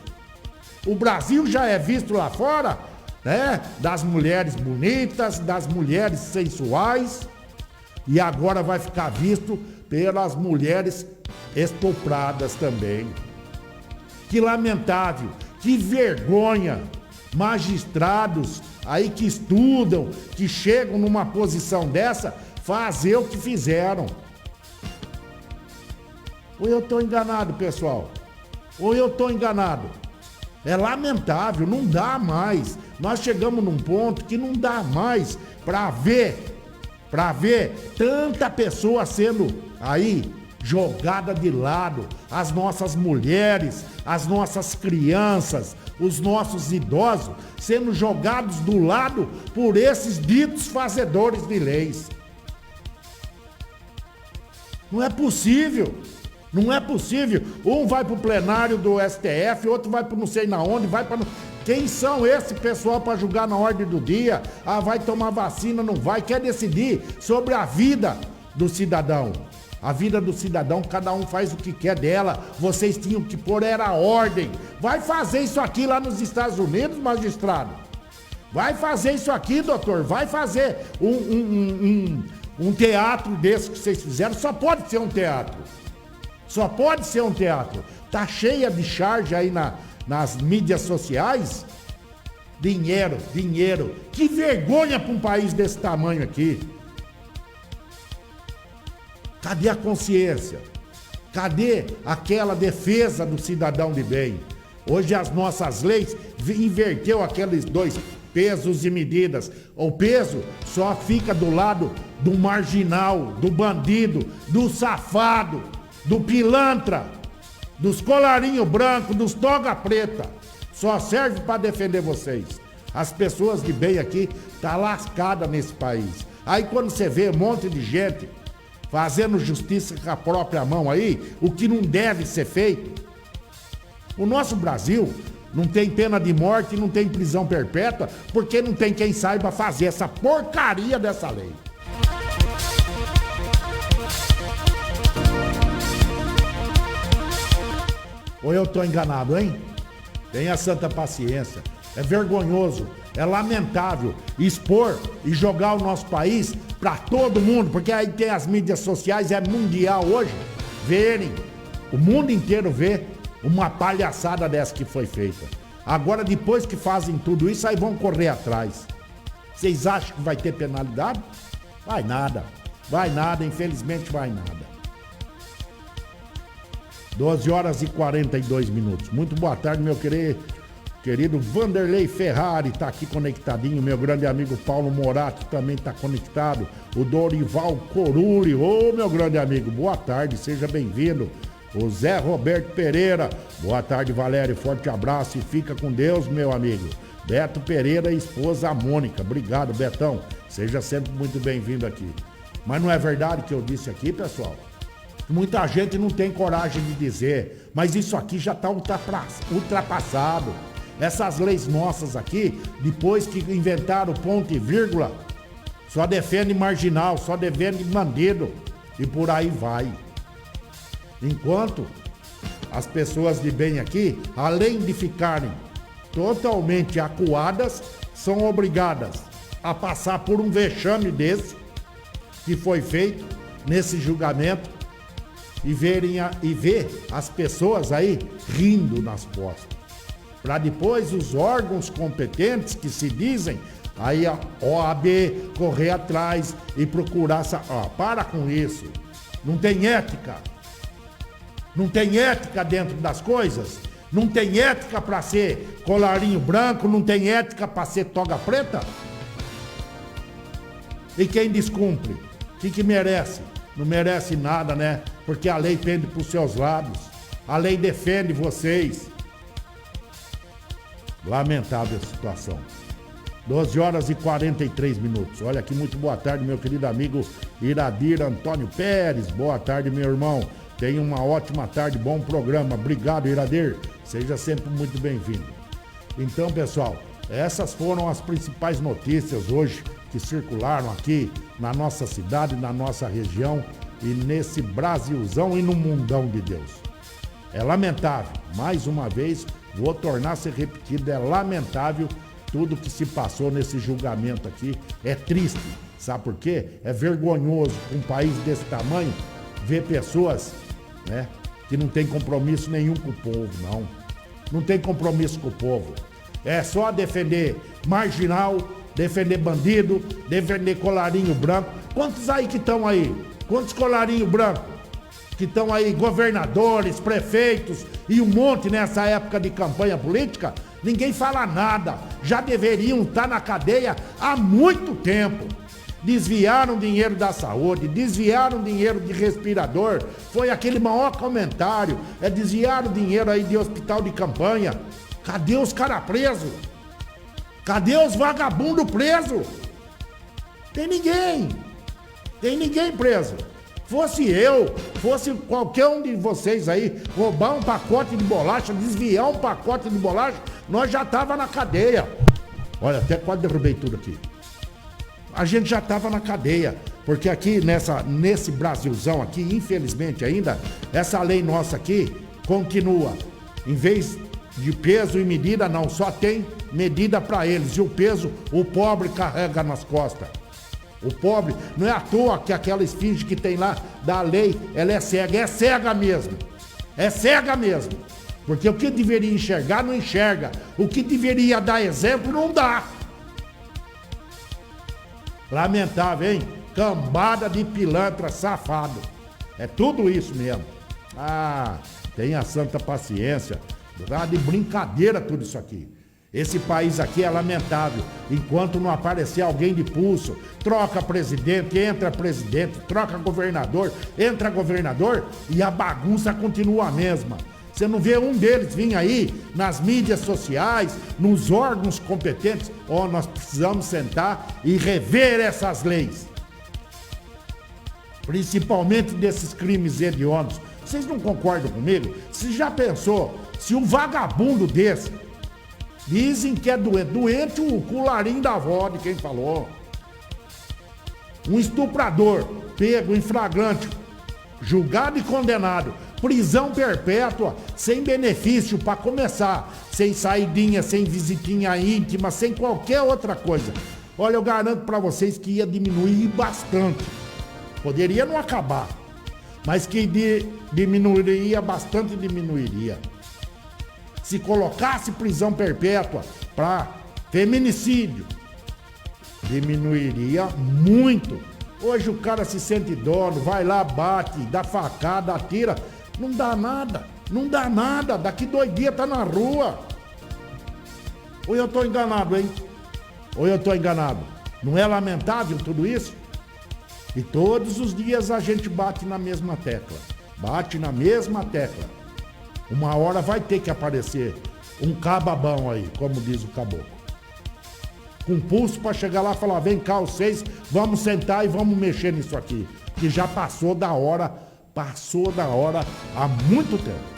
O Brasil já é visto lá fora, né? Das mulheres bonitas, das mulheres sensuais, e agora vai ficar visto pelas mulheres estupradas também. Que lamentável, que vergonha. Magistrados aí que estudam, que chegam numa posição dessa, fazer o que fizeram. Ou eu estou enganado, pessoal? Ou eu estou enganado? É lamentável, não dá mais. Nós chegamos num ponto que não dá mais para ver tanta pessoa sendo aí jogada de lado, as nossas mulheres, as nossas crianças, os nossos idosos sendo jogados do lado por esses ditos fazedores de leis. Não é possível. Não é possível. Um vai para o plenário do STF, outro vai para não sei na onde, vai para... Quem são esse pessoal para julgar na ordem do dia? Ah, vai tomar vacina, não vai. Quer decidir sobre a vida do cidadão. A vida do cidadão, cada um faz o que quer dela. Vocês tinham que pôr era ordem. Vai fazer isso aqui lá nos Estados Unidos, magistrado? Vai fazer isso aqui, doutor? Vai fazer um teatro desse que vocês fizeram? Só pode ser um teatro. Só pode ser um teatro. Tá cheia de charge aí nas mídias sociais. Dinheiro, dinheiro. Que vergonha para um país desse tamanho aqui. Cadê a consciência? Cadê aquela defesa do cidadão de bem? Hoje as nossas leis inverteu aqueles dois pesos e medidas. O peso só fica do lado do marginal, do bandido, do safado, do pilantra, dos colarinhos brancos, dos toga preta. Só serve para defender vocês. As pessoas de bem aqui tá lascada nesse país. Aí quando você vê um monte de gente fazendo justiça com a própria mão aí, o que não deve ser feito. O nosso Brasil, Não tem pena de morte, não tem prisão perpétua, porque não tem quem saiba fazer essa porcaria dessa lei. Ou eu tô enganado, hein? Tenha santa paciência. É vergonhoso, é lamentável expor e jogar o nosso país para todo mundo, porque aí tem as mídias sociais, é mundial hoje, verem, o mundo inteiro vê uma palhaçada dessa que foi feita. Agora, depois que fazem tudo isso, aí vão correr atrás. Vocês acham que vai ter penalidade? Vai nada, infelizmente vai nada. 12 horas e 42 minutos. Muito boa tarde, meu querido Vanderlei Ferrari, tá aqui conectadinho. Meu grande amigo Paulo Morato também tá conectado. O Dorival Coruli, ô meu grande amigo, boa tarde, seja bem-vindo. O Zé Roberto Pereira, boa tarde, Valério, forte abraço e fica com Deus, meu amigo. Beto Pereira e esposa Mônica, obrigado, Betão, seja sempre muito bem-vindo aqui. Mas não é verdade que eu disse aqui, pessoal? Muita gente não tem coragem de dizer, mas isso aqui já está ultrapassado. Essas leis nossas aqui, depois que inventaram ponto e vírgula, só defende marginal, só defende bandido e por aí vai. Enquanto as pessoas de bem aqui, além de ficarem totalmente acuadas, são obrigadas a passar por um vexame desse que foi feito nesse julgamento e ver as pessoas aí rindo nas costas. Para depois os órgãos competentes que se dizem, aí a OAB correr atrás e procurar... para com isso. Não tem ética. Não tem ética dentro das coisas. Não tem ética para ser colarinho branco, não tem ética para ser toga preta. E quem descumpre? O que merece? Não merece nada, né? Porque a lei pende para os seus lados. A lei defende vocês. Lamentável a situação. 12 horas e 43 minutos. Olha aqui, muito boa tarde, meu querido amigo Iradir Antônio Pérez. Boa tarde, meu irmão. Tenha uma ótima tarde, bom programa. Obrigado, Iradir. Seja sempre muito bem-vindo. Então, pessoal, essas foram as principais notícias hoje que circularam aqui na nossa cidade, na nossa região e nesse Brasilzão e no mundão de Deus. É lamentável, mais uma vez, vou tornar a ser repetido, é lamentável tudo que se passou nesse julgamento aqui. É triste, sabe por quê? É vergonhoso um país desse tamanho ver pessoas, né, que não tem compromisso nenhum com o povo, não. Não tem compromisso com o povo. É só defender marginal, defender bandido, defender colarinho branco. Quantos aí que estão aí? Quantos colarinho branco que estão aí? Governadores, prefeitos e um monte nessa época de campanha política? Ninguém fala nada. Já deveriam estar na cadeia há muito tempo. Desviaram dinheiro da saúde, desviaram dinheiro de respirador. Foi aquele maior comentário. Desviaram dinheiro aí de hospital de campanha. Cadê os caras presos? Cadê os vagabundos presos? Tem ninguém preso. Fosse eu, fosse qualquer um de vocês aí, roubar um pacote de bolacha, desviar um pacote de bolacha, nós já tava na cadeia. Olha, até quase derrubei tudo aqui. A gente já tava na cadeia, porque aqui nesse Brasilzão aqui, infelizmente ainda, essa lei nossa aqui continua. Em vez de peso e medida, não, só tem medida para eles. E o peso, o pobre carrega nas costas. O pobre, não é à toa que aquela esfinge que tem lá da lei, ela é cega mesmo. É cega mesmo. Porque o que deveria enxergar, não enxerga. O que deveria dar exemplo, não dá. Lamentável, hein? Cambada de pilantra safado. É tudo isso mesmo. Tenha santa paciência. Dá de brincadeira tudo isso aqui. Esse país aqui é lamentável. Enquanto não aparecer alguém de pulso, troca presidente, entra presidente, troca governador, entra governador e a bagunça continua a mesma. Você não vê um deles vir aí nas mídias sociais, nos órgãos competentes. Nós precisamos sentar e rever essas leis. Principalmente desses crimes hediondos. Vocês não concordam comigo? Você já pensou se um vagabundo desse Dizem que é doente. Doente o colarinho da avó de quem falou. Um estuprador pego em flagrante, julgado e condenado, prisão perpétua, sem benefício para começar, sem saidinha, sem visitinha íntima, sem qualquer outra coisa. Olha, eu garanto para vocês que ia diminuir bastante. Poderia não acabar, mas que diminuiria bastante, diminuiria. Se colocasse prisão perpétua para feminicídio, diminuiria muito. Hoje o cara se sente dono, vai lá, bate, dá facada, atira. Não dá nada, não dá nada. Daqui 2 dias tá na rua. Ou eu tô enganado, hein? Ou eu tô enganado? Não é lamentável tudo isso? E todos os dias a gente bate na mesma tecla. Bate na mesma tecla. Uma hora vai ter que aparecer um cababão aí, como diz o caboclo. Com pulso para chegar lá e falar, vem cá vocês, vamos sentar e vamos mexer nisso aqui. Que já passou da hora há muito tempo.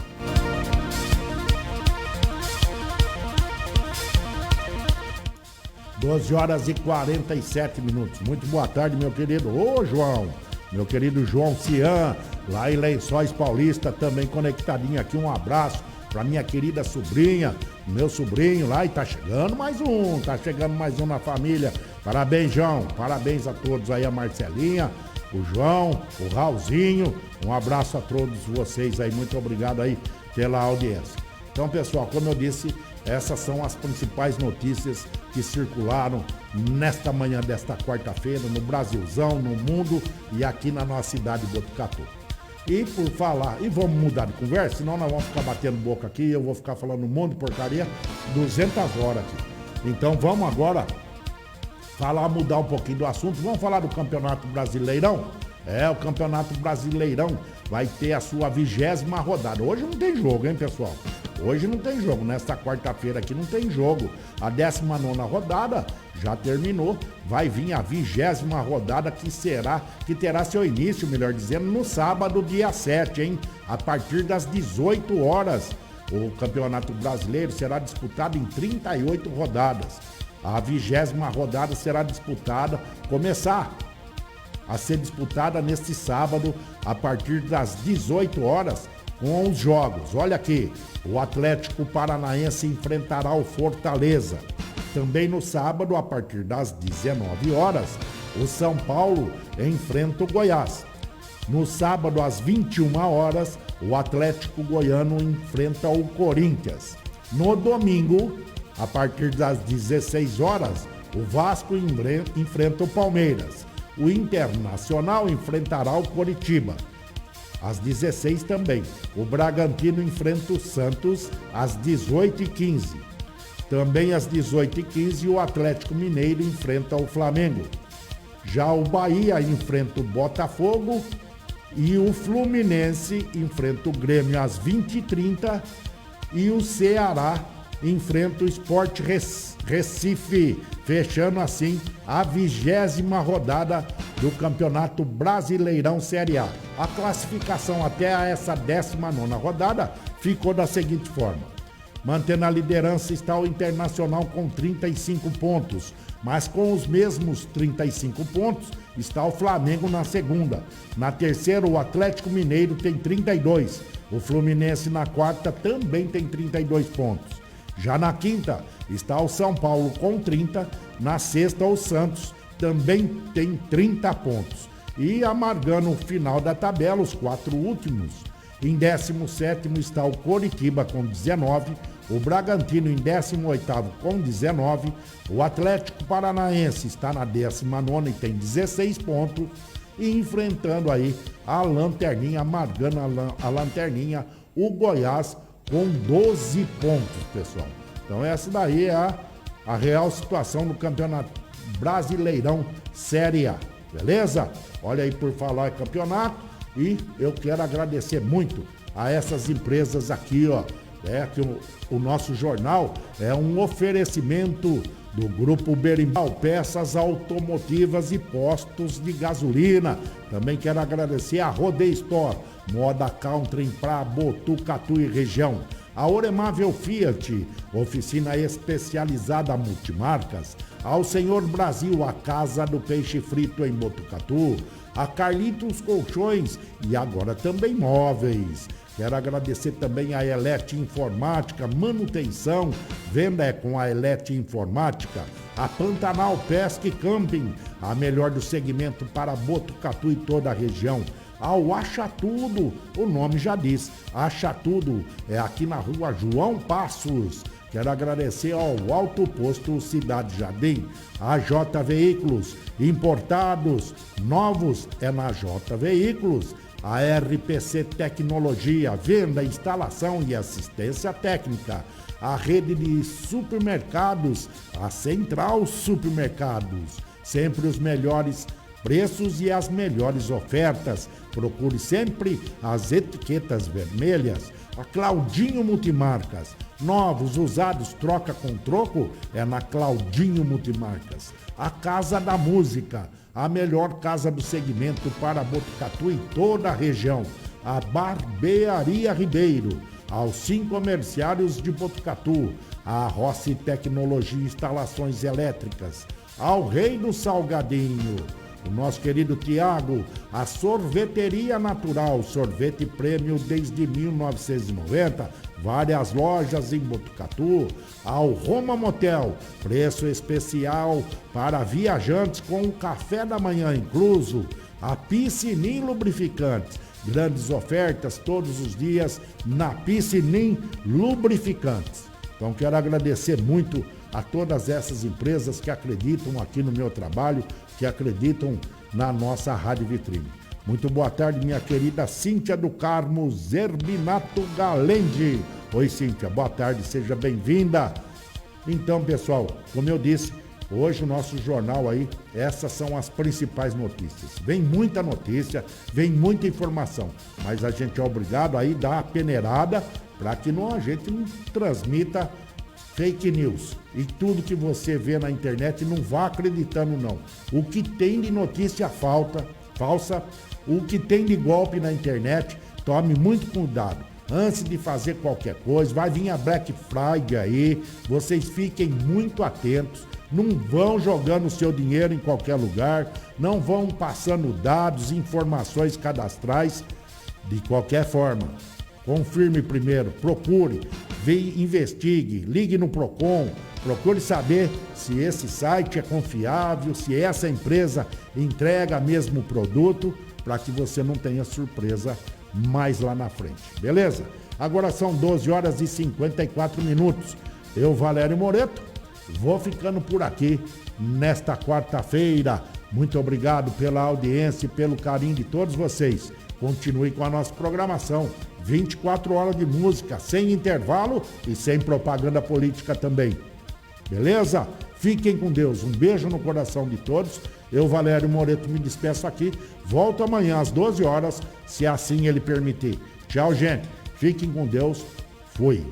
Doze horas e 47 minutos. Muito boa tarde, meu querido. Ô, João. Meu querido João Cian, lá em Lençóis Paulista, também conectadinho aqui. Um abraço pra minha querida sobrinha, meu sobrinho lá, e tá chegando mais um na família. Parabéns, João, parabéns a todos aí, a Marcelinha, o João, o Raulzinho, um abraço a todos vocês aí, muito obrigado aí pela audiência. Então, pessoal, como eu disse, essas são as principais notícias que circularam nesta manhã desta quarta-feira, no Brasilzão, no mundo e aqui na nossa cidade de Botucatu. E por falar, e vamos mudar de conversa, senão nós vamos ficar batendo boca aqui e eu vou ficar falando um monte de porcaria 200 horas aqui. Então vamos agora mudar um pouquinho do assunto, vamos falar do Campeonato Brasileirão? O Campeonato Brasileirão vai ter a sua 20ª rodada. Hoje não tem jogo, hein, pessoal? Hoje não tem jogo, nesta quarta-feira aqui não tem jogo. A 19ª rodada já terminou, vai vir a 20ª rodada que terá seu início, melhor dizendo, no sábado, dia 7, hein? A partir das 18 horas. O Campeonato Brasileiro será disputado em 38 rodadas. A 20ª rodada será começar a ser disputada neste sábado, a partir das 18 horas, com os jogos. Olha aqui, o Atlético Paranaense enfrentará o Fortaleza. Também no sábado, a partir das 19 horas, o São Paulo enfrenta o Goiás. No sábado, às 21 horas, o Atlético Goiano enfrenta o Corinthians. No domingo, a partir das 16 horas, o Vasco enfrenta o Palmeiras. O Internacional enfrentará o Coritiba. Às 16 também, o Bragantino enfrenta o Santos às 18h15. Também às 18h15, o Atlético Mineiro enfrenta o Flamengo. Já o Bahia enfrenta o Botafogo e o Fluminense enfrenta o Grêmio às 20h30 e o Ceará enfrenta o Sport Recife, fechando assim a 20ª rodada do Campeonato Brasileirão Série A. A classificação até essa 19ª rodada ficou da seguinte forma. Mantendo a liderança está o Internacional com 35 pontos, mas com os mesmos 35 pontos está o Flamengo na segunda. Na terceira, o Atlético Mineiro tem 32. O Fluminense na quarta também tem 32 pontos. Já na quinta está o São Paulo com 30, na sexta o Santos também tem 30 pontos. E amargando o final da tabela, os 4 últimos, em 17º está o Coritiba com 19, o Bragantino em 18º com 19, o Atlético Paranaense está na 19ª e tem 16 pontos, e enfrentando aí a lanterninha, amargando a lanterninha, o Goiás com 12 pontos, pessoal. Então essa daí é a real situação do Campeonato Brasileirão Série A, beleza? Olha aí, por falar em campeonato, e eu quero agradecer muito a essas empresas aqui, ó, que o nosso jornal é um oferecimento do Grupo Berimbau, peças automotivas e postos de gasolina. Também quero agradecer a Rodeio Store, moda country para Botucatu e região. a Oremável Fiat, oficina especializada multimarcas, ao Senhor Brasil, a Casa do Peixe Frito em Botucatu, a Carlitos Colchões e agora também móveis. Quero agradecer também a Elete Informática, manutenção, venda com a Elete Informática, a Pantanal Pesca e Camping, a melhor do segmento para Botucatu e toda a região. Ao Acha Tudo, o nome já diz, Acha Tudo, é aqui na rua João Passos. Quero agradecer ao Alto Posto Cidade Jardim, a J Veículos, importados, novos é na J Veículos, a RPC Tecnologia, venda, instalação e assistência técnica, a rede de supermercados, a Central Supermercados, sempre os melhores preços e as melhores ofertas. Procure sempre as etiquetas vermelhas. A Claudinho Multimarcas, novos, usados, troca com troco, é na Claudinho Multimarcas. A Casa da Música, a melhor casa do segmento para Botucatu e toda a região. A Barbearia Ribeiro, aos 5 comerciários de Botucatu. A Rossi Tecnologia e Instalações Elétricas. Ao Rei do Salgadinho, o nosso querido Tiago, a Sorveteria Natural, sorvete prêmio desde 1990, várias lojas em Botucatu, ao Roma Motel, preço especial para viajantes com o café da manhã incluso, a Piscinim Lubrificantes, grandes ofertas todos os dias na Piscinim Lubrificantes. Então quero agradecer muito a todas essas empresas que acreditam aqui no meu trabalho, que acreditam na nossa Rádio Vitrine. Muito boa tarde, minha querida Cíntia do Carmo Zerbinato Galende. Oi, Cíntia, boa tarde, seja bem-vinda. Então, pessoal, como eu disse, hoje o nosso jornal aí, essas são as principais notícias. Vem muita notícia, vem muita informação, mas a gente é obrigado aí a dar a peneirada para que a gente não transmita fake news. E tudo que você vê na internet, não vá acreditando não. O que tem de notícia falsa, o que tem de golpe na internet, tome muito cuidado. Antes de fazer qualquer coisa, vai vir a Black Friday aí, vocês fiquem muito atentos. Não vão jogando o seu dinheiro em qualquer lugar, não vão passando dados, informações cadastrais de qualquer forma. Confirme primeiro, procure, investigue, ligue no Procon, procure saber se esse site é confiável, se essa empresa entrega mesmo o produto, para que você não tenha surpresa mais lá na frente, beleza? Agora são 12 horas e 54 minutos. Eu, Valério Moreto, vou ficando por aqui nesta quarta-feira. Muito obrigado pela audiência e pelo carinho de todos vocês. Continue com a nossa programação. 24 horas de música, sem intervalo e sem propaganda política também. Beleza? Fiquem com Deus. Um beijo no coração de todos. Eu, Valério Moreto, me despeço aqui. Volto amanhã às 12 horas, se assim ele permitir. Tchau, gente. Fiquem com Deus. Fui.